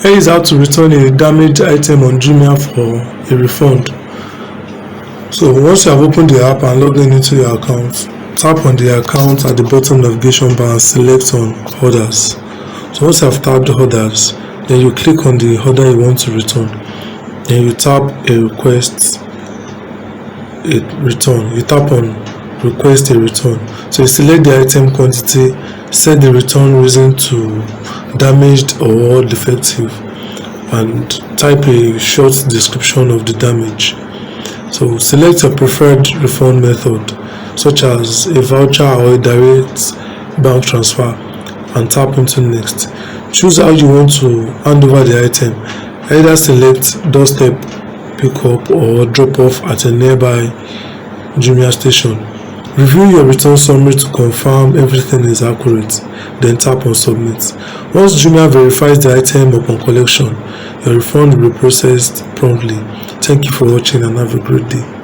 Here is how to return a damaged item on Jumia for a refund. So once you have opened the app and logged into your account, tap on the account at the bottom navigation bar and select on orders. So once you have tapped orders, then you click on the order you want to return. Then you tap a request a return. You tap on request a return. So you select the item quantity, set the return reason to damaged or defective, and type a short description of the damage. So select your preferred refund method, such as a voucher or a direct bank transfer, and tap into next. Choose how you want to hand over the item. Either select doorstep pickup or drop off at a nearby Jumia station. Review your return summary to confirm everything is accurate, then tap on submit. Once Jumia verifies the item upon collection, your refund will be processed promptly. Thank you for watching and have a great day.